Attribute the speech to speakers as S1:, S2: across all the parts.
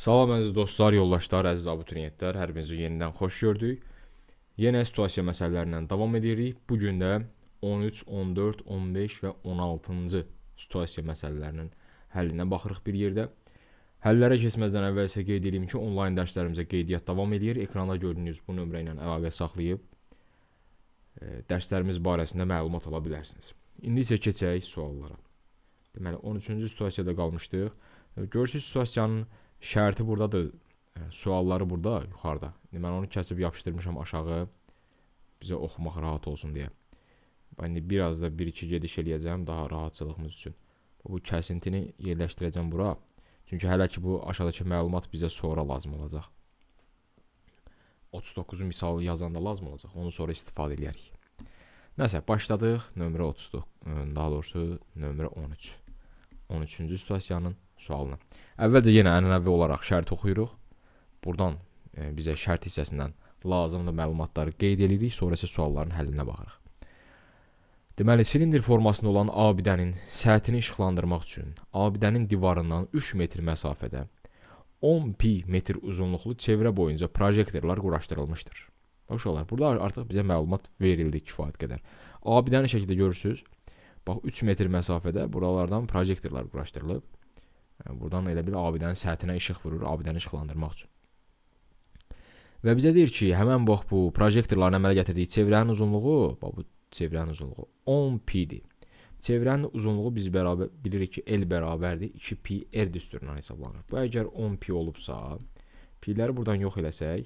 S1: Salam əziz dostlar, yoldaşlar, əziz abituriyentlər, hər birinizi yenidən xoş gördük. Yenə situasiya məsələlərindən davam edirik. Bu gün də 13, 14, 15 və 16-cı situasiya məsələlərinin həllinə baxırıq bir yerdə. Həllərə keçməzdən əvvəl isə qeyd edeyim ki, onlayn dərslərimizə qeydiyyat davam edir. Ekranda gördüyünüz bu nömrə ilə əlaqə saxlayıb dərslərimiz barəsində məlumat ala bilərsiniz. İndi isə keçək suallara. Deməli, 13-cü situasiyada qalmışdıq. Görürsünüz, situasiyanın şərti buradadır. Sualları burada, yuxarıda. Mən onu kəsib yapışdırmışam aşağı. Bizə oxumaq rahat olsun deyə. İndi biraz da 1-2 gediş eləyəcəm daha rahatçılığımız üçün. Bu kəsintini yerləşdirəcəm bura. Çünki hələ ki bu aşağıdakı məlumat bizə sonra lazım olacaq. 39-u misalı yazanda lazım olacaq. Onu sonra istifadə edərik. Nəsə, başladıq. Nömrə 39, daha doğrusu nömrə 13. 13-cü situasiyanın sualına. Əvvəlcə yenə ənənəvi olaraq şərt oxuyuruq. Buradan bizə şərt hissəsindən lazımlı məlumatları qeyd edirik, sonra isə sualların həllinə baxırıq. Deməli, silindr formasında olan abidənin səthini işıqlandırmaq üçün abidənin divarından 3 metr məsafədə 10 pi metr uzunluqlu çevrə boyunca projektorlar quraşdırılmışdır. Bax olar, burada artıq bizə məlumat verildi kifayət qədər. Abidəni şəkildə görürsünüz. Bax 3 metr məsafədə buralardan projektorlar quraşdırılıb. Buradan elə bir abidənin səthinə işıq vurur, abidəni işıqlandırmaq üçün. Və bizə deyir ki, həmən bax bu projektorların əmələ gətirdiyi çevrənin uzunluğu, bax bu çevrənin uzunluğu 10 pi'dir. Çevrənin uzunluğu biz bilirik ki, L bərabərdir 2 pi R düsturundan hesablanır. Bu əgər 10 pi olubsa, pi'ləri buradan yox eləsək,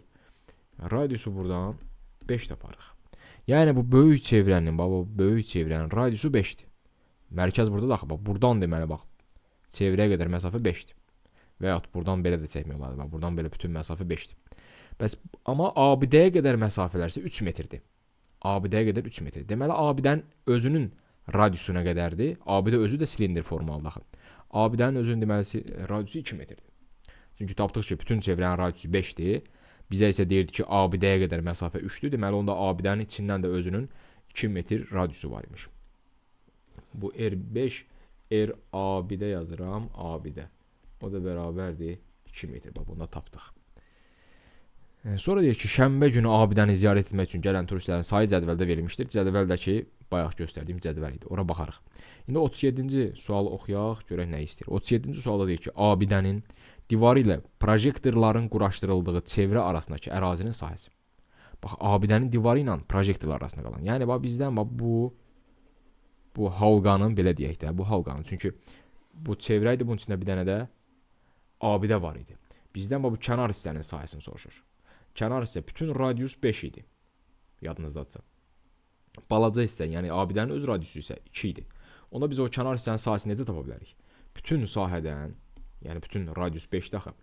S1: radiusu buradan 5 taparıq. Yəni bu böyük çevrənin, bax bu böyük çevrənin radiusu 5'dir. Mərkəz burada da, bax buradan deməli bax çevrəyə qədər məsafə 5'dir. Və yaxud buradan belə də çəkmək olardı. Bax buradan belə bütün məsafə 5'dir. Bəs amma abidəyə qədər məsafələr isə 3 metrdir. Abidəyə qədər 3 metrdir. Deməli abidənin özünün radiusu nə qədərdir? Abidə özü də silindr formalıdır. Abidənin özünün deməli radiusu 2 metrdir. Çünki tapdıq ki, bütün çevrənin radiusu 5'dir. Bizə isə deyirdi ki, abidəyə qədər məsafə 3'dür. Deməli onda abidənin içindən də özünün 2 metr radiusu var imiş. Bu R5 R abidə yazıram, abidə. O da bərabərdir 2 metr. Bax, bunu da tapdıq. Sonra deyir ki, şənbə günü abidəni ziyarət etmək üçün gələn turistlərin sayı cədvəldə verilmişdir. Cədvəldəki bayaq göstərdiyim cədvəl idi. Ora baxarıq. İndi 37-ci sualı oxuyaq, görək nə istəyir. 37-ci sualda deyir ki, abidənin divarı ilə projektorların quraşdırıldığı çevrə arasındakı ərazinin sahəsi. Bax, abidənin divarı ilə projektorlar arasında qalan. Yəni bax bizdən bax bu halqanın, belə deyək də, bu halqanın. Çünki bu çevrə idi, bunun içində bir dənə də abidə var idi. Bizdən bu kənar hissənin sahəsini soruşur. Kənar hissə, bütün radius 5 idi. Yadınızdadsa. Balaca hissə, yəni abidənin öz radiusu isə 2 idi. Onda biz o kənar hissənin sahəsini necə tapa bilərik? Bütün sahədən, yəni bütün radius 5'də axı,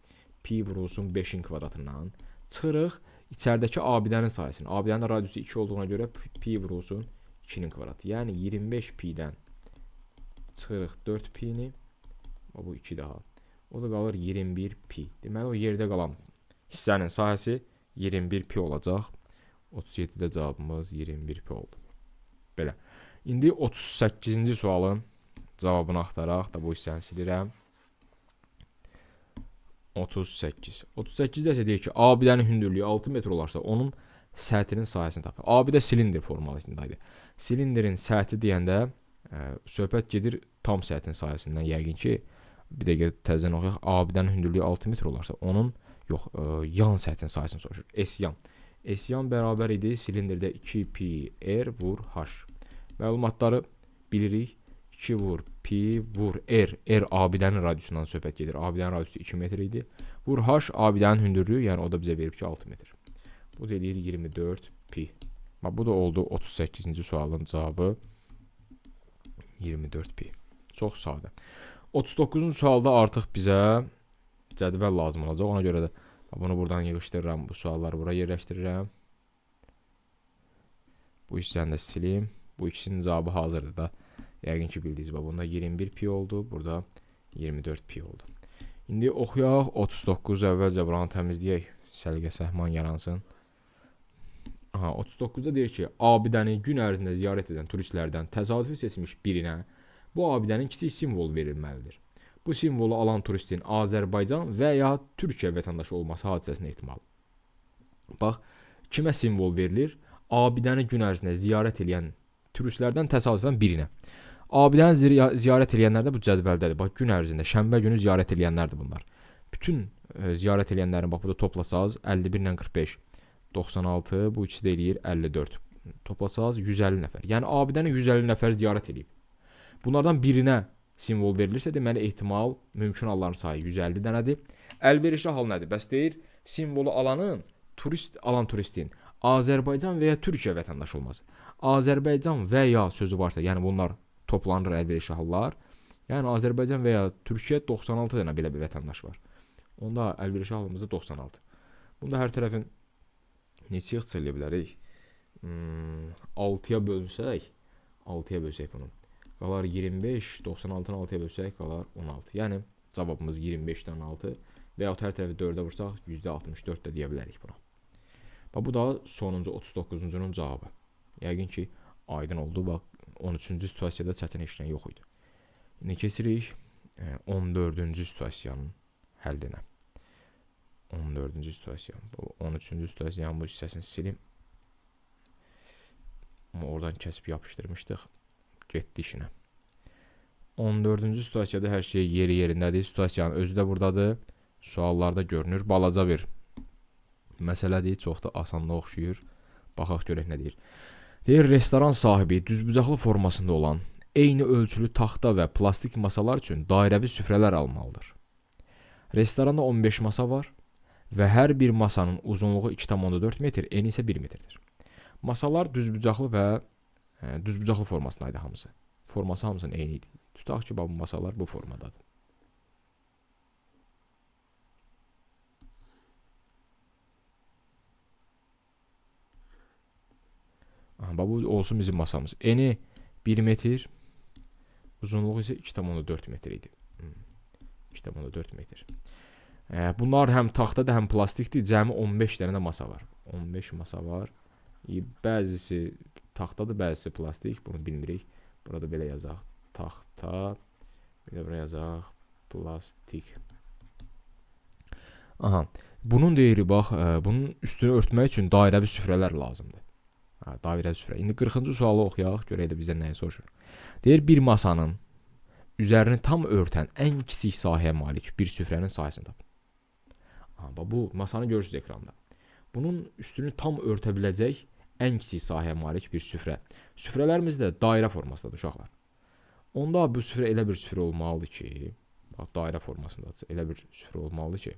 S1: pi vurulsun 5'in kvadratından, çıxırıq içəridəki abidənin sahəsini. Abidənin radiusu 2 olduğuna görə pi vurulsun 2'nin kvadratı. Yəni 25 pi'dən çıxırıq 4 pi'ni, bu 2 daha. O da qalır 21 pi. Deməli o yerdə qalan hissənin sahəsi 21 pi olacaq. 37'də cavabımız 21 pi oldu. Belə. İndi 38-ci sualın cavabını axtaraq da bu hissəni silirəm. 38. 38-də isə deyir ki, abidənin hündürlüyü 6 metr olarsa onun səthinin sahəsini tapır. Abidə silindr formalısındaydı. Silindrin səthi deyəndə söhbət gedir tam səthin sahəsindən. Yəqin ki, bir dəqiqə təzədən oxuyaq. Abidənin hündürlüyü 6 metr olarsa onun yan səthin sahəsini soruşur. S-yan. S-yan bərabər idi silindrdə 2 pi R vur H. Məlumatları bilirik. 2 vur pi vur R. R abidənin radiusundan söhbət gedir. Abidənin radiusu 2 metr idi. Vur H abidənin hündürlüyü, yəni o da bizə verib ki 6 metr. Bu da deyir 24 pi. Bu da oldu 38-ci sualın cavabı 24 pi. Çox sadə. 39-cu sualda artıq bizə cədvəl lazım olacaq. Ona görə də bunu buradan yığışdırıram. Bu sualları bura yerləşdirirəm. Bu hissəni də silim. Bu ikisinin cavabı hazırdır da. Yəqin ki bildiniz. Bunda 21 pi oldu. Burada 24 pi oldu. İndi oxuyaq. 39 əvvəlcə buranı təmizləyək. Səliqə səhman yaransın. 39'da deyir ki, abidəni gün ərzində ziyarət edən turistlərdən təsadüfi seçilmiş birinə bu abidənin kiçik simvol verilməlidir. Bu simvolu alan turistin Azərbaycan və ya Türkiyə vətəndaşı olması hadisəsinin ehtimalı. Bax, kimə simvol verilir? Abidəni gün ərzində ziyarət edən turistlərdən təsadüfən birinə. Abidəni ziyarət edənlər də bu cədvəldədir. Bax, gün ərzində şənbə günü ziyarət edənlərdir bunlar. Bütün ziyarət edənlərin bax burada toplasaz 51 ilə 45 96 bu ikisi də eləyir 54. Toplasaz 150 nəfər. Yəni abidəni 150 nəfər ziyarət edib. Bunlardan birinə simvol verilirsə, deməli ehtimal mümkün halların sayı 150 dənədir. Əlverişli hal nədir? Bəs deyir, simvolu alan turistin Azərbaycan və ya Türkiyə vətəndaşı olması. Azərbaycan və ya sözü varsa, yəni bunlar toplanır əlverişli hallar. Yəni Azərbaycan və ya Türkiyə 96 dənə belə bir vətəndaş var. Onda əlverişli halımızda 96. Bunda hər tərəfin neçə yığ eləyə bilərik? 6-ya bölsək bunu. Qalar 25, 96-nı 6-ya bölsək qalar 16. Yəni cavabımız 25-dən 6 və ya hər tərəfi 4-ə vursaq %64 də deyə bilərik buna. Bax, bu da sonuncu 39-cunun cavabı. Yəqin ki, aydın oldu. Bax, 13-cü situasiyada çətin heç nə yox idi. İndi keçirik 14-cü situasiyanın həllinə. 14-cü situasiya. Bu 13-cü situasiyanın bu hissəsini silim. Amma oradan kəsib yapışdırmışdıq. Getdi işinə. 14-cü situasiyada hər şey yeri yerindədir. Situasiyanın özü də buradadır. Suallarda görünür. Balaca bir məsələdir. Çox da asanlığa oxşuyur. Baxaq görək nə deyir. Deyir, restoran sahibi düzbucaqlı formasında olan eyni ölçülü taxta və plastik masalar üçün dairəvi süfrələr almalıdır. Restoranda 15 masa var və hər bir masanın uzunluğu 2,4 metr, eni isə 1 metrdir. Masalar düzbucaqlı və düzbucaqlı formasındaydı hamısı. Forması hamısının eyni idi. Tutaq ki, bu masalar bu formadadır. Bu olsun bizim masamız. Eni 1 metr, uzunluğu isə 2,4 metr idi. 2,4 metr. Bunlar həm taxtadır, həm plastikdir. Cəmi 15 dənə də masa var. 15 masa var. Bəzisi taxtadır, bəzisi plastik. Bunu bilmirik. Burada belə yazaq. Taxta. Bir də buraya yazaq. Plastik. Bunun deyiri, bax, bunun üstünü örtmək üçün dairəvi süfrələr lazımdır. Dairəvi süfrə. İndi 40-cı sualı oxuyaq. Görək də bizdən nəyi soruşur. Deyir, bir masanın üzərini tam örtən ən kiçik sahəyə malik bir süfrənin sahəsini tapın. Bu masanı görürsünüz ekranda. Bunun üstünü tam örtə biləcək ən kiçik sahəyə malik bir süfrə. Süfrələrimiz də dairə formasındadır uşaqlar. Onda bu süfrə elə bir süfrə olmalıdır ki, bax, dairə formasındadır. Elə bir süfrə olmalıdır ki,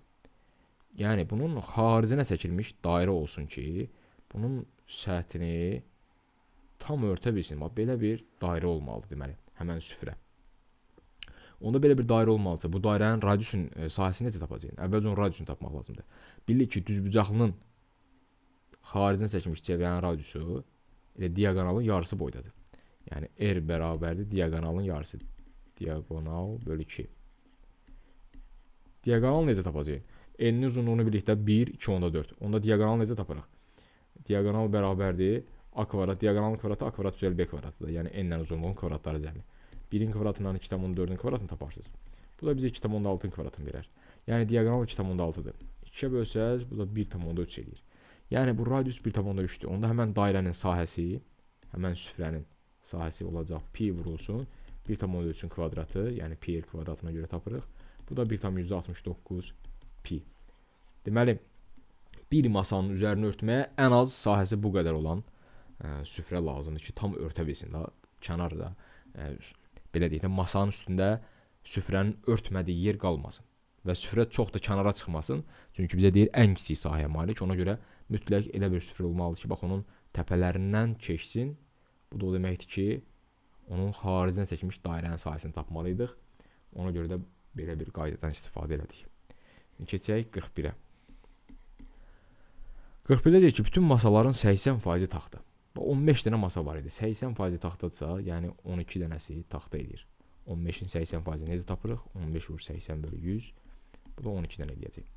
S1: yəni bunun xaricinə çəkilmiş dairə olsun ki, bunun səthini tam örtə bilsin. Bax, belə bir dairə olmalıdır deməli, həmən süfrə. Onda belə bir dairə olmalıdırsa, bu dairənin radiusun sahəsini necə tapacağıq? Əvvəlcə onun radiusunu tapmaq lazımdır. Bilir ki, düzbucaqlının xaricinə çəkilmiş çevrənin radiusu elə diaqonalın yarısı boydadır. Yəni R bərabərdir diaqonalın yarısı. Diaqonal bölü 2. Diaqonal necə tapacağıq? N'nin uzunluğunu birlikdə 1, 2, onda 4. Onda diaqonal necə taparıq? Diaqonal bərabərdir A kvadrat, diaqonalın kvadratı A kvadrat üzəri B kvadratıdır. Yəni N'lə uzunluğun kvadratları cəmi. 1-in kvadratından 2,4-ün kvadratını taparsınız. Bu da bizə 2,6-ın kvadratını verər. Yəni diaqonal 2,6-dır. 2-yə bölsəz, bu da 1,3 edir. Yəni bu radius 1,3-dür. Onda həmən dairənin sahəsi, həmən süfrənin sahəsi olacaq pi vurulsun. 1,3-ün kvadratı, yəni pi kvadratına görə tapırıq. Bu da 1,69 pi. Deməli, bir masanın üzərini örtməyə ən az sahəsi bu qədər olan süfrə lazımdır ki, tam örtə bilsin. Kənarda, belə deyək də, masanın üstündə süfrənin örtmədiyi yer qalmasın. Və süfrə çox da kənara çıxmasın. Çünki bizə deyir, ən kiçik sahəyə malik. Ona görə mütləq elə bir süfrə olmalıdır ki, bax, onun təpələrindən keçsin. Bu da o deməkdir ki, onun xaricinə çəkilmiş dairənin sahəsini tapmalıydıq. Ona görə də belə bir qaydadan istifadə elədik. Keçək 41-ə. 41-də deyir ki, bütün masaların 80% taxta. 15 dənə masa var idi. 80% taxtadırsa, yəni 12 dənəsi taxta edir. 15-in 80% necə tapırıq? 15 vur 80 bölü 100. Bu da 12 dənə edəcək.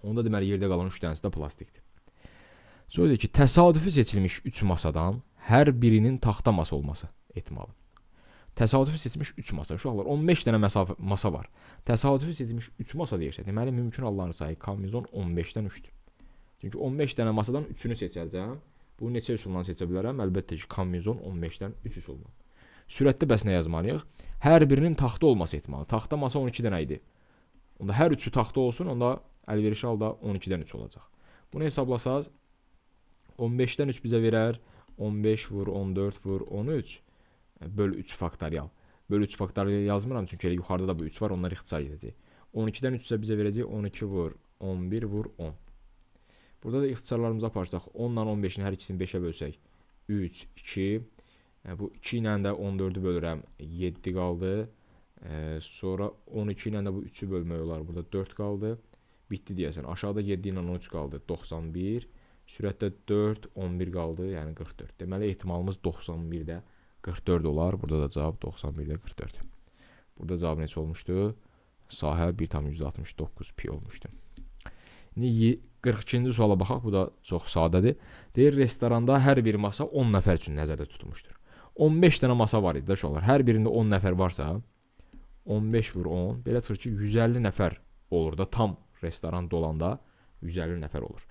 S1: Onda deməli yerdə qalan 3 dənəsi də plastikdir. Sonra deyir ki, təsadüfi seçilmiş 3 masadan hər birinin taxta masa olması ehtimalı. Təsadüfi seçilmiş 3 masa. Uşaqlar 15 dənə masa var. Təsadüfi seçilmiş 3 masa deyirsə, deməli mümkün halların sayı kombinezon 15-dən 3-dür. Çünki 15 dənə masadan 3-ünü seçəcəm. Bunu neçə üsulla seçə bilərəm? Əlbəttə ki, kombinezon 15-dən 3 üsulla. Sürətdə bəs nə yazmalıyıq? Hər birinin taxta olması ehtimalı. Taxta masa 12 dənə idi. Onda hər üçü taxta olsun, onda əlverişli halda 12-dən 3 olacaq. Bunu hesablasaz 15-dən 3 bizə verər 15 vur 14 vur 13 bölü 3 faktorial. Bölü 3 faktorial yazmıram çünki elə yuxarıda da bu 3 var, onlar ixtisar edəcək. 12-dən 3 isə bizə verəcək 12 vur 11 vur 10. Burada da ixtisarlarımızı aparsaq 10 ilə 15-in hər ikisini 5-ə bölsək 3, 2. Bu 2 ilə də 14-ü bölürəm 7 qaldı. Sonra 12 ilə də bu 3-ü bölmək olar. Burada 4 qaldı. Bitdi deyəsən. Aşağıda 7 ilə 13 qaldı. 91. Sürətdə 4, 11 qaldı. Yəni 44. Deməli ehtimalımız 91-də 44 olar. Burada da cavab 91-də 44. Burada cavab neçə olmuşdu? Sahə 1,69 pi olmuşdu. İndi 42-ci suala baxaq. Bu da çox sadədir. Deyir, restoranda hər bir masa 10 nəfər üçün nəzərdə tutulmuşdur. 15 dənə masa var idi də uşaqlar. Hər birində 10 nəfər varsa 15 vur 10. Belə çıxır ki 150 nəfər olur da, tam restoran dolanda 150 nəfər olur.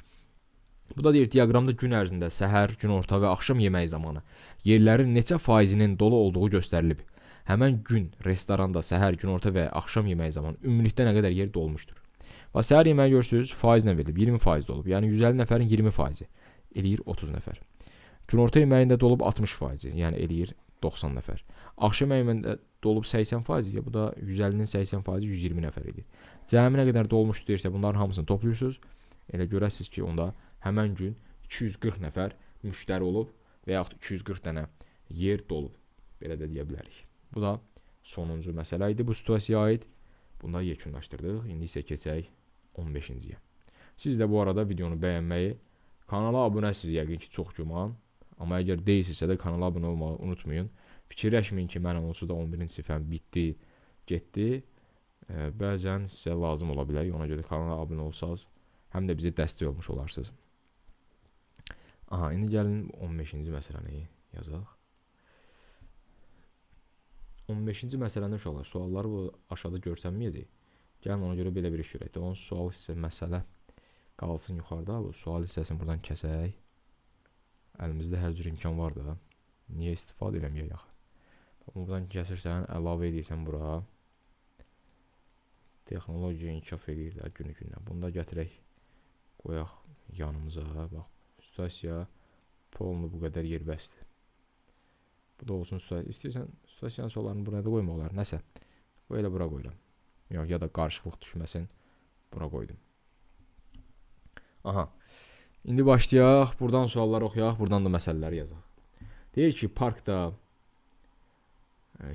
S1: Bu da deyir, diaqramda gün ərzində səhər, günorta və axşam yeməyi zamanı yerlərin neçə faizinin dolu olduğu göstərilib. Həmən gün restoranda səhər, günorta və axşam yeməyi zamanı ümumilikdə nə qədər yer dolmuşdur. Və səhər yeməyi görürsünüz, faizlə verilib, 20% olub. Yəni 150 nəfərin 20%, eləyir 30 nəfər. Günorta yeməyində dolub 60%, yəni eləyir 90 nəfər. Axşam yeməyində dolub 80%, bu da 150-nin 80%, 120 nəfər edir. Cəmi nə qədər dolmuşdur deyirsə, bunların hamısını toplayırsınız. Elə görəsiniz ki, onda həmən gün 240 nəfər müştəri olub və yaxud 240 dənə yer dolub. Belə də deyə bilərik. Bu da sonuncu məsələ idi bu situasiyaya aid. Bunda yekunlaşdırdıq. İndi isə keçək 15-ciyə. Siz də bu arada videonu bəyənməyi, kanala abunəsiz yəqin ki, çox güman. Amma əgər deyilsinizsə də kanala abunə olmağı unutmayın. Fikirləşməyin ki, mənə onsuz da 11-ci sinifəm bitdi, getdi. Bəzən sizə lazım ola bilər. Ona görə kanala abunə olsanız, həm də bizə dəstək olmuş olarsınız. Aha, indi gəlin 15-ci məsələni yazaq. 15-ci məsələndə uşaqlar, sualları bu aşağıda görsənməyəcək. Gəlin ona görə belə bir iş görək. Onun sual hissə məsələ qalsın yuxarıda. Bu sual hissəsini buradan kəsək. Əlimizdə hər cür imkan var da. Niyə istifadə eləməyək axı? Buradan kəsirsən, əlavə edirsən bura. Texnologiya inkişaf edir də günü-gündən. Bunu da gətirək, qoyaq yanımıza. Bax, situasiya polunu bu qədər yer bəsdir. Bu da olsun situasiya. İstəyirsən situasiyanın suallarını buraya da qoymaq olar. Nəsə, bu elə bura qoyuram. Yox, ya da qarışıqlıq düşməsin. Bura qoydum. Aha. İndi başlayaq. Buradan sualları oxuyaq. Buradan da məsələləri yazaq. Deyir ki, parkda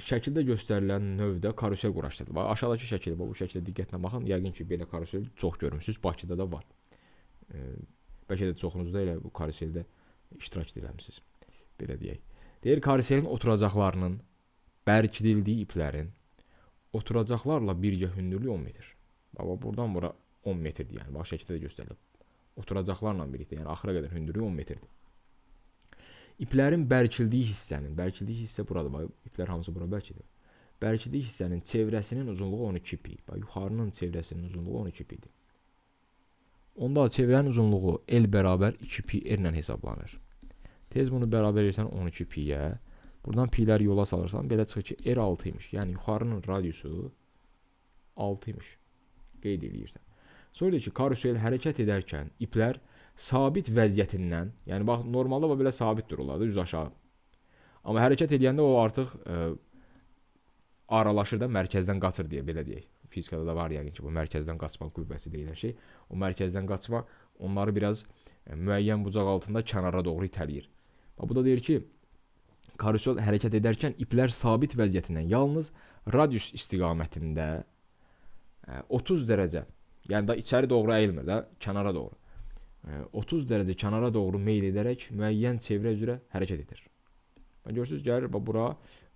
S1: şəkildə göstərilən növdə karusel quraşdırılır. Bax, aşağıdakı şəkildə, bu şəkildə diqqətlə baxın. Yəqin ki, belə karusel çox görmüsünüz. Bakıda da var. Bəlkə də çoxunuzda elə bu karuseldə iştirak edirəmsiniz. Belə deyək. Deyir, karuselin oturacaqlarının bərkidildiyi iplərin oturacaqlarla birgə hündürlüyü 10 metr. Bax, buradan bura 10 metrdir. Yəni, bax, şəkildə də göstərilib. Oturacaqlarla birlikdə, yəni axıra qədər hündürlüyü 10 metrdir. İplərin bərkildiyi hissə buradır. Bax, iplər hamısı bura bərkidir. Bərkildiyi hissənin çevrəsinin uzunluğu 12 pi. Bax, yuxarının çevrəsinin uzunluğu 12 pidir. Onda çevrənin uzunluğu L bərabər 2 pi R ilə hesablanır. Tez bunu bərabər edirsən 12 piyə. Buradan piləri yola salırsan, belə çıxır ki, R 6 imiş. Yəni, yuxarının radiusu 6 imiş. Qeyd edirsən. Sonra ki, karusel hərəkət edərkən iplər sabit vəziyyətindən, yəni bax, normalda belə sabit dururlar da, üz aşağı. Amma hərəkət edəndə o artıq aralaşır da, mərkəzdən qaçır deyə, belə deyək. Fizikada da var yəqin ki, bu mərkəzdən qaçma qüvvəsi deyilən şey. O mərkəzdən qaçma onları biraz müəyyən bucaq altında kənara doğru itələyir. Bu da deyir ki, karusel hərəkət edərkən iplər sabit vəziyyətindən yalnız radius istiqamətində 30 dərəcə, yəni da içəri doğru əyilmir də, kənara doğru. 30 dərəcə kənara doğru meyl edərək müəyyən çevrə üzrə hərəkət edir. Görürsünüz, gəlir bura,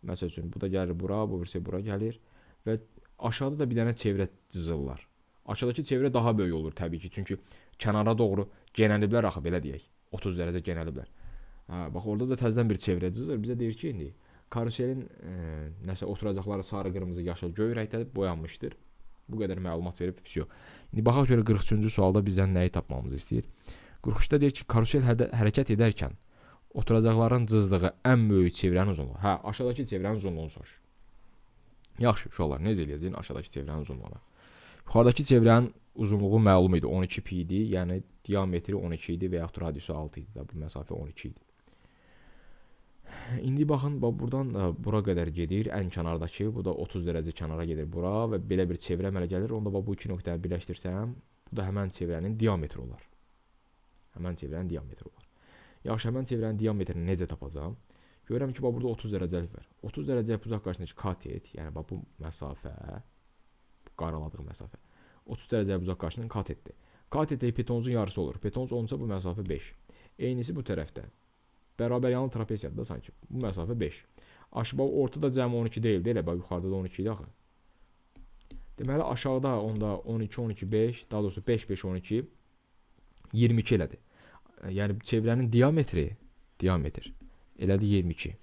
S1: məsəl üçün, bu da gəlir bura, bu birisi bura gəlir və aşağıda da bir dənə çevrə cızırlar. Aşağıdakı çevrə daha böyük olur təbii ki, çünki kənara doğru genəliblər axı, belə deyək, 30 dərəcə genəliblər. Bax, orada da təzədən bir çevrə cızır, bizə deyir ki, indi Karuselin nəsə oturacaqları sarı, qırmızı, yaşıl, göy rəngdə boyanmışdır. Bu qədər məlumat verib vəsiyo. İndi baxaq görə 43-cü sualda bizdən nəyi tapmamızı istəyir? 43-də deyir ki, karusel hərəkət edərkən oturacaqların cızdığı ən böyük çevrənin uzunluğu. Hə, aşağıdakı çevrənin uzunluğunu soruşur. Yaxşı, uşaqlar, necə eləyəcəyik aşağıdakı çevrənin uzunluğuna? Yuxarıdakı çevrənin uzunluğu məlum idi, 12 pi idi. Yəni diametri 12 idi və yaxud radiusu 6 idi. Bu məsafə 12 idi. İndi baxın, buradan bura qədər gedir, ən kənardakı, bu da 30 dərəcə kənara gedir bura və belə bir çevrə əmələ gəlir. Onda bu iki nöqtəni birləşdirsəm, bu da həmən çevrənin diametri olar. Həmən çevrənin diametri olar. Yaxşı, həmən çevrənin diametrini necə tapacağam? Görürəm ki, burada 30 dərəcəlik var. 30 dərəcəlik uzaq qarşısındakı katet, yəni bu məsafə, bu qaraladıq məsafə. 30 dərəcəlik uzaq qarşısındakı katetdir. Katetdə hipotenuzun yarısı olur. Hipotenuz 10-sa bu məsafə 5. Eynisi bu tərəfdə. Bərabər yanlı trapesiyadır da sanki. Bu məsafə 5. Aşağı ortada cəmi 12 deyildi, elə bax yuxarıda da 12 idi axı. Deməli aşağıda onda 12 12 5, daha doğrusu 5 5 12 22 elədi. Yəni çevrənin diametri elədi 22.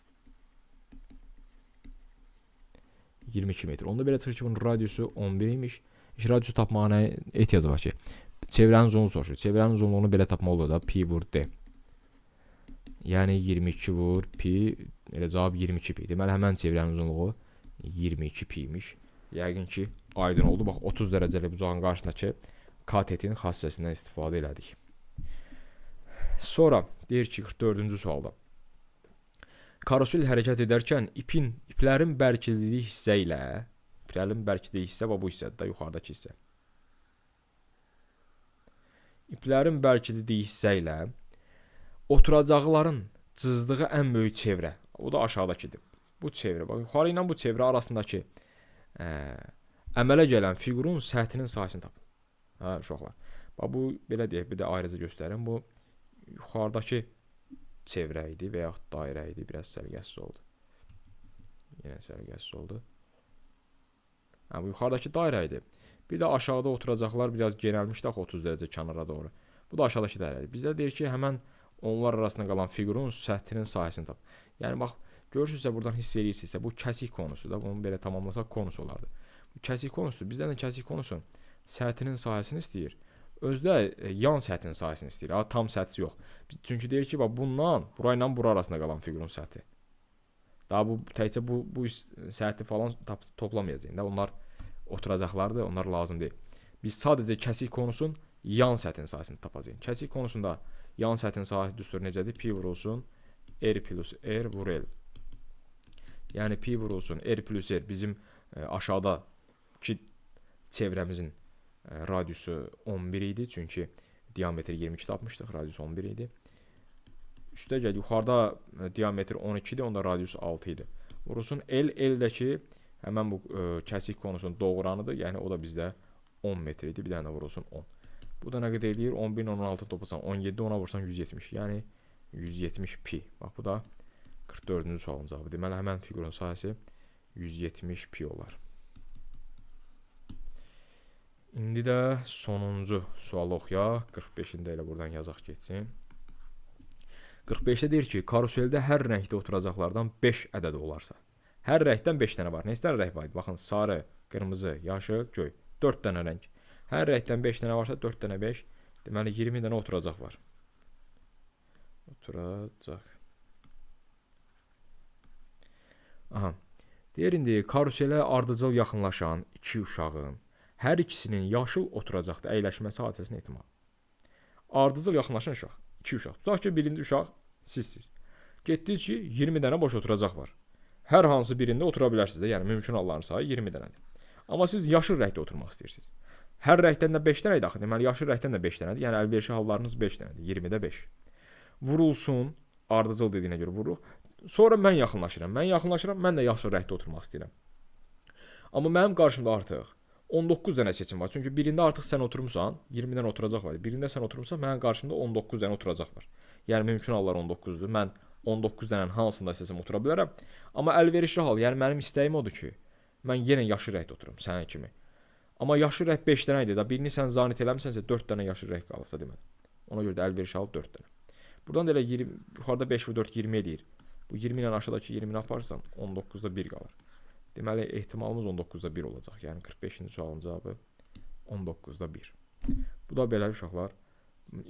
S1: 22 metr. Onda belə çıxır ki, bunun radiusu 11 imiş. Radiusu tapmağa nə ehtiyac var ki? Çevrənin uzunluğunu soruşur. Çevrənin uzunluğunu belə tapmaq olur da, pi vur d. Yəni 22 vur pi, elə cavab 22 pi. Deməli həmən çevrənin uzunluğu 22 pi imiş. Yəqin ki, aydın oldu. Bax 30 dərəcəlik uzağın qarşısındakı katetin xassəsindən istifadə elədik. Sonra deyir ki, 44-cü sualda. Karusel hərəkət edərkən iplərin bərkildiyi hissə ilə, iplərin bərkildiyi hissə bu hissədir da, yuxarıdakı hissə. İplərin bərkildiyi hissə ilə oturacaqların cızdığı ən böyük çevrə, o da aşağıdakıdır. Bu çevrə, bax yuxarı ilə bu çevrə arasındakı əmələ gələn fiqurun səthinin sahəsini tapın. Hə, uşaqlar. Bax bu belə deyək, bir də ayrıca göstərim. Bu yuxarıdakı çevrə idi və yaxud dairə idi, biraz səliqəsiz oldu. Yenə səliqəsiz oldu. Hə, bu yuxarıdakı dairə idi. Bir də aşağıda oturacaqlar biraz genəlmişdi axı 30 dərəcə kənara doğru. Bu da aşağıdakı dairə idi. Bizdə deyir ki, həmən onlar arasında qalan fiqurun səthinin sahəsini tap. Yəni bax, görürsünüzsə buradan hiss edirsinizsə, bu kəsik konusudur da, bunu belə tamamlasaq konus olardı. Bu kəsik konusudur. Bizdən də kəsik konusun səthinin sahəsini istəyir. Özdə yan səthin sahəsini istəyir. Tam səthi yox. Çünki deyir ki, bundan, burayla bura arasında qalan fiqurun səthi. Daha bu təkcə bu səthi falan toplamayacağıq. Onlar oturacaqlardır, onlar lazım deyil. Biz sadəcə kəsik konusun yan səthin sahəsini tapacağıq. Kəsik konusunda yan səthin sahəsi düsturu necədir? Pi vurulsun r plus r vur l. Yəni pi vurulsun r plus r bizim aşağıdakı çevrəmizin radiusu 11 idi. Çünki diametri 22 tapmışdıq. Radiusu 11 idi. Üstə gəl, yuxarıda diametri 12 idi. Onda radiusu 6 idi. Vurulsun L-dəki həmən bu kəsik konusunun doğuranıdır. Yəni o da bizdə 10 metr idi. Bir dənə vurulsun 10. Bu da nə qədər eləyir? 11 ilə 16 toplasan 17, ona vursan 170. Yəni 170 pi. Bax bu da 44-cü sualın cavabı. Deməli həmən fiqurun sahəsi 170 pi olar. İndi də sonuncu sualı oxuyaq. 45-ində elə buradan yazaq getsin. 45-də deyir ki, karuseldə hər rəngdə oturacaqlardan 5 ədədi olarsa. Hər rəngdən 5 dənə var. Neçə dənə rəng var? Baxın, sarı, qırmızı, yaşıl, göy. 4 dənə rəng. Hər rəngdən 5 dənə varsa 4 dənə 5. Deməli 20 dənə oturacaq var. Oturacaq. Aha. Deyir indi karuselə ardıcıl yaxınlaşan 2 uşağın hər ikisinin yaşıl oturacaqda əyləşməsi hadisəsinin ehtimalı. Ardıcıl yaxınlaşan uşaq, 2 uşaq. Tutaq ki, birinci uşaq sizsiniz. Getdiniz ki, 20 dənə boş oturacaq var. Hər hansı birində otura bilərsiniz də, yəni mümkün halların sayı 20 dənədir. Amma siz yaşıl rəngdə oturmaq istəyirsiniz. Hər rəngdən də 5 dənə idi axı. Deməli yaşıl rəngdən də 5 dənədir. Yəni əlverişli hallarınız 5 dənədir. 20-də 5. Vurulsun, ardıcıl dediyinə görə vururuq. Sonra mən yaxınlaşıram. Mən də yaşıl rəngdə oturmaq istəyirəm. Amma mənim qarşımda artıq 19 dənə seçim var. Çünki birində artıq sən oturmuşsan, 20 dənə oturacaq var. Birində sən oturmuşsan, mənim qarşımda 19 dənə oturacaq var. Yəni mümkün hallar 19-dur. Mən 19 dənənin hansında istəsəm otura bilərəm. Amma əlverişli hal, yəni mənim istəyim odur ki, mən yenə yaşıl rəngdə oturum sənin kimi. Amma yaşıl rəng 5 dənə idi da, birini sən zanit eləmisənsə 4 dənə yaşıl rəng qalıb da deməli. Ona görə də əlverişli hal 4 dənə. Buradan da elə yuxarıda 5 və 4 20 eləyir. Bu 20 ilə aşağıdakı 20-ni aparsan 19-da 1 qalır. Deməli ehtimalımız 19-da 1 olacaq. Yəni 45-ci sualın cavabı 19-da 1. Bu da belə uşaqlar.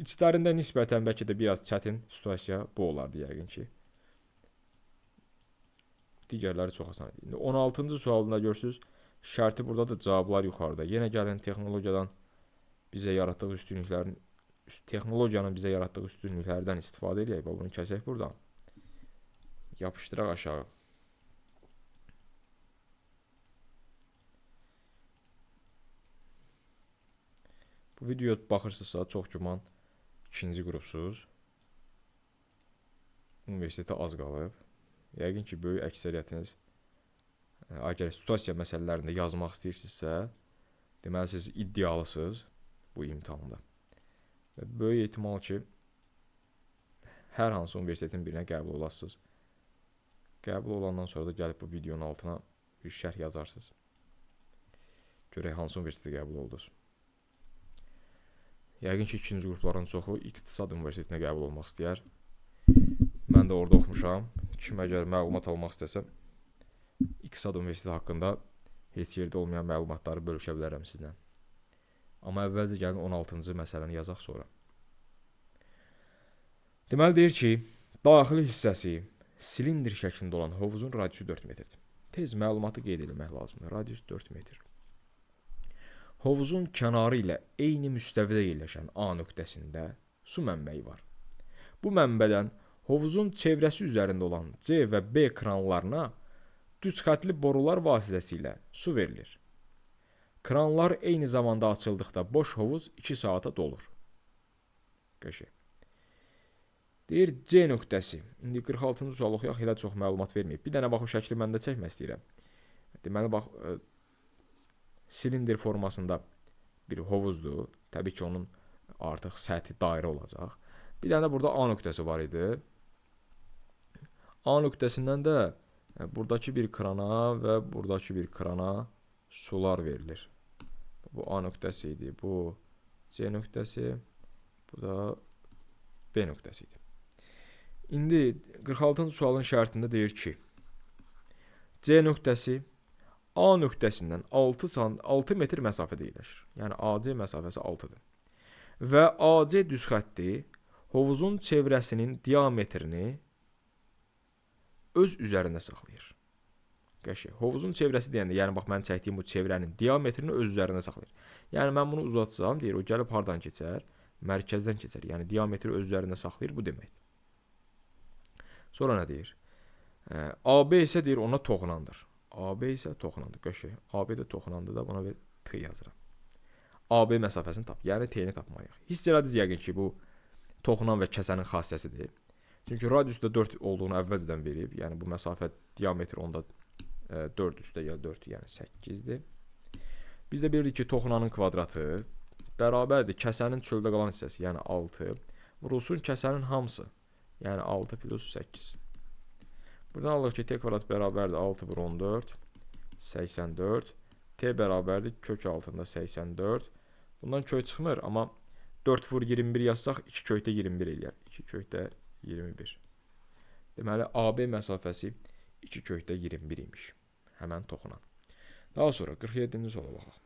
S1: İçlərində nisbətən bəlkə də biraz çətin situasiya bu olardı yəqin ki. Digərləri çox asan idi. İndi 16-cı sualında görürsüz, şərti buradadır, cavablar yuxarıda. Yenə gəlin texnologiyanın bizə yaratdığı üstünlüklərdən istifadə edək. Bunu kəsək buradan. Yapışdıraq aşağı. Bu videoya baxırsınızsa çox güman ikinci qrupsuz. Universitetə az qalıb. Yəqin ki, böyük əksəriyyətiniz əgər situasiya məsələlərində yazmaq istəyirsinizsə, deməli siz iddialısınız bu imtahanda. Və böyük ehtimal ki, hər hansı universitetin birinə qəbul olasınız. Qəbul olandan sonra da gəlib bu videonun altına bir şərh yazarsınız. Görək hansı universitetə qəbul oldunuz. Yəqin ki, ikinci qrupların çoxu İqtisad Universitetinə qəbul olmaq istəyər. Mən də orada oxumuşam. Kim əgər məlumat almaq istəsə, İqtisad Universiteti haqqında heç yerdə olmayan məlumatları bölüşə bilərəm sizlə. Amma əvvəlcə gəlin 16-cı məsələni yazaq sonra. Deməli deyir ki, daxili hissəsi silindr şəklində olan hovuzun radiusu 4 metrdir. Tez məlumatı qeyd etmək lazımdır. Radius 4 metr. Hovuzun kənarı ilə eyni müstəvidə yerləşən A nöqtəsində su mənbəyi var. Bu mənbədən hovuzun çevrəsi üzərində olan C və B kranlarına düz xətli borular vasitəsilə su verilir. Kranlar eyni zamanda açıldıqda boş hovuz 2 saata dolur. Qəşəng. Deyir C nöqtəsi. İndi 46-cı sual oxuyaq, elə çox məlumat verməyib. Bir dənə bax o şəkli mən də çəkmək istəyirəm. Deməli bax silindr formasında bir hovuzdur. Təbii ki, onun artıq səthi dairə olacaq. Bir dənə də burada A nöqtəsi var idi. A nöqtəsindən də buradakı bir krana və buradakı bir krana sular verilir. Bu A nöqtəsi idi. Bu C nöqtəsi. Bu da B nöqtəsi idi. İndi 46-cı sualın şərtində deyir ki, C nöqtəsi A nöqtəsindən 6 metr məsafədə yerləşir. Yəni AC məsafəsi 6-dır. Və AC düz xətti hovuzun çevrəsinin diametrini öz üzərində saxlayır. Qəşəng. Hovuzun çevrəsi deyəndə, yəni bax mən çəkdiyim bu çevrənin diametrini öz üzərində saxlayır. Yəni mən bunu uzatsam, deyir, o gəlib hardan keçər? Mərkəzdən keçər. Yəni diametri öz üzərində saxlayır, bu deməkdir. Sonra nə deyir? AB isə deyir ona toxunandır. AB isə toxunandır. Qəşəng. AB də toxunandır da buna bir T yazıram. AB məsafəsini tap. Yəni T-ni tapmalıyıq. Hiss elədiniz yəqin ki, bu toxunan və kəsənin xassəsidir. Çünki radiusda 4 olduğunu əvvəlcədən verib. Yəni bu məsafə diametri onda 4 üstə gəl 4, yəni 8-dir. Biz də bilirdik ki, toxunanın kvadratı bərabərdir kəsənin çöldə qalan hissəsi, yəni 6. Vurulsun kəsənin hamısı, yəni 6 plus 8. Buradan alırıq ki, T kvadrat bərabərdir 6 vur 14, 84. T bərabərdir kök altında 84. Bundan kök çıxmır, amma 4 vur 21 yazsaq 2 kökdə 21 eləyər. 2 kökdə 21. Deməli, AB məsafəsi 2 kökdə 21 imiş. Həmən toxunan. Daha sonra 47-ci suala baxaq.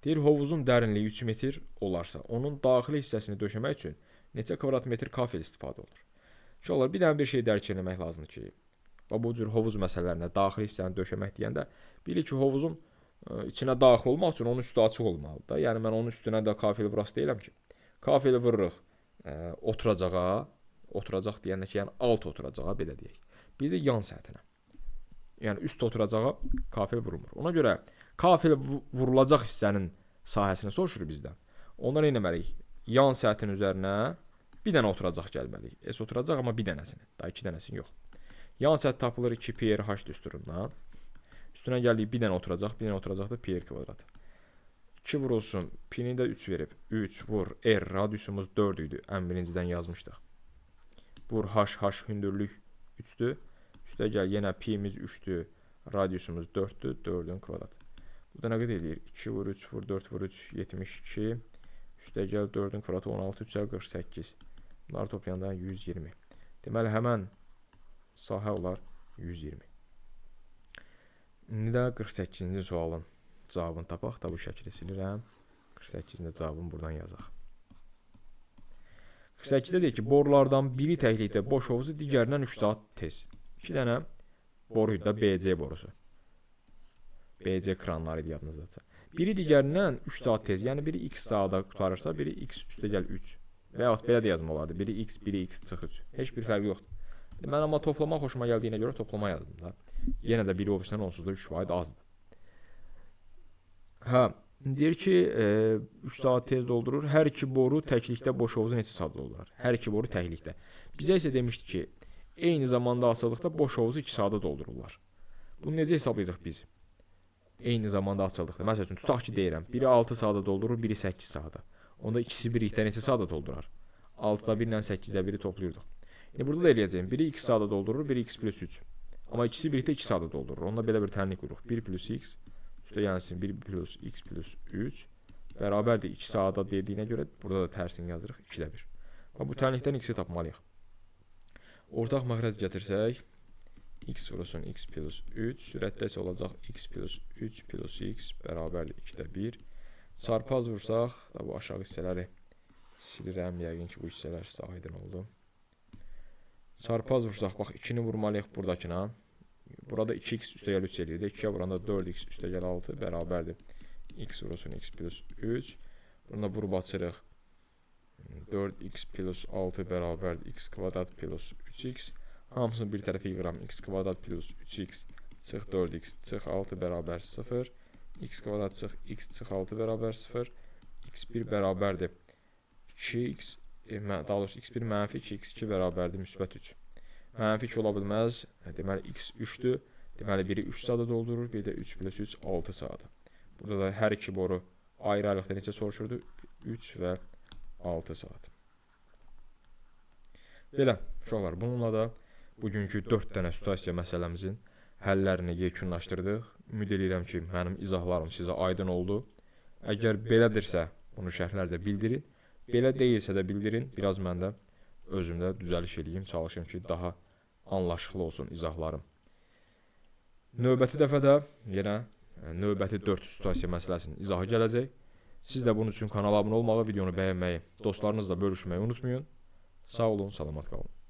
S1: Deyir, hovuzun dərinliyi 3 metr olarsa, onun daxili hissəsini döşəmək üçün neçə kvadrat metr kafel istifadə olur? Uşaqlar, bir dənə bir şey dərk etmək lazımdır ki, bu cür hovuz məsələlərində daxili hissəni döşəmək deyəndə, bilir ki, hovuzun içinə daxil olmaq üçün onun üstü açıq olmalıdır. Yəni, mən onun üstünə də kafeli vurası deyiləm ki. Kafeli vururuq oturacağa, oturacaq deyəndə ki, yəni alt oturacağa, belə deyək. Bir də yan səthinə. Yəni, üst oturacağa kafel vurulmur. Ona görə kafel vurulacaq hissənin sahəsini soruşur bizdən. Ondan nə etməliyik? Yan səthin üzərinə bir dənə oturacaq gəlməliyik. S oturacaq, amma bir dənəsini. Daha 2 dənəsini yox. Yan səthi tapılır 2 pi r h düsturundan. Üstünə gəldik, bir dənə oturacaq da pi r kvadrat. 2 vurulsun, pi-ni də 3 verib. 3 vur, r, radiusumuz 4 idi. Ən birincidən yazmışdıq. Vur, h, hündürlük 3-dür. Üstə gəl, yenə pi-miz 3-dür. Radiusumuz 4-dür, 4-ün kvadratı. Bu da nə qədər eləyir? 2 vur, 3 vur, 4 vur, 3, 72. Üstə gəl, 4-ün kvadratı 16, 3-ə 48. Bunları toplayanda 120. Deməli, həmən sahə olar 120. İndi də 48-ci sualın cavabını tapaq da bu şəkili silirəm. 48-ci cavabını buradan yazaq. 48-də deyir ki, borulardan biri təklikdə boş hovuzu, digərindən 3 saat tez. 2 dənə boruydu da BC borusu. BC kranları idi yadınızdadsa. Biri digərindən 3 saat tez, yəni biri x saata qutarırsa, biri x üstə gəl 3. Və yaxud belə də yazma olardı. Biri x, biri x çıx 3. Heç bir fərqi yoxdur. Mən amma toplamaq xoşuma gəldiyinə görə toplama yazdım da. Yenə də biri ofisindən onsuz da 3% azdır. Hə, deyir ki, 3 saat tez doldurur. Hər iki boru təklikdə boş hovuzu neçə saat doldurar? Hər iki boru təklikdə. Bizə isə demişdi ki, eyni zamanda açıldıqda boş hovuzu 2 saata doldururlar. Bunu necə hesablayırıq biz? Eyni zamanda açıldıqda. Məsəl üçün, tutaq ki, deyirəm, biri 6 saata doldurur, biri 8 saata. Onda ikisi birlikdə neçə saata doldurar? 6-da 1 ilə 8-də 1-i toplayırdıq. İndi burada da eləyəcəyim. Biri x saata doldurur, biri x plus 3. Amma ikisi birlikdə 2 saata doldurur. Onda belə bir tənlik qururuq. 1 plus x üstə gəlsin 1 plus x plus 3 bərabərdir 2 saata dediyinə görə burada da tərsini yazırıq 2-də 1. Və bu tənlikdən x-i tapmalıyıq. Ortaq məxrəc gətirsək x vurulsun x plus 3 sürətdə isə olacaq x plus 3 plus x bərabərdir 2-də 1. Çarpaz vursaq da bu aşağı hissələri silirəm. Yəqin ki bu hissələr sizə aydın oldu. Çarpaz vursaq bax 2-ni vurmalıyıq buradakına. Burada 2x üstə gəl 3 eləyir. 2-yə vuranda 4x üstə gəl 6 bərabərdir. X vurulsun x plus 3. Burada vurub açırıq. 4x plus 6 bərabərdir x kvadrat plus 3x. Hamısını bir tərəfə yığıram. X kvadrat plus 3x çıx 4x çıx 6 bərabər 0. X kvadrat çıx x çıx 6 bərabər 0. X1 bərabərdir 2x. Daha doğrusu x1 mənfi 2 x2 bərabərdir müsbət 3. Mənfi 2 ola bilməz. Deməli x 3-dür. Deməli biri 3 saata doldurur, bir də 3 plus 3 6 saata. Burada da hər iki boru ayrı-ayrılıqda necə soruşurdu? 3 və 6 saat. Belə, uşaqlar, bununla da bugünkü 4 dənə situasiya məsələmizin həllərini yekunlaşdırdıq. Ümid edirəm ki, mənim izahlarım sizə aydın oldu. Əgər belədirsə, bunu şərhlərdə bildirin. Belə deyilsə də bildirin. Biraz mən də özümdə düzəliş edeyim, çalışım ki, daha anlaşıqlı olsun izahlarım. Növbəti dəfədə yenə növbəti 4 situasiya məsələsinin izahı gələcək. Siz də bunun üçün kanala abunə olmağı, videonu bəyənməyi, dostlarınızla bölüşməyi unutmayın. Sağ olun, salamat qalın.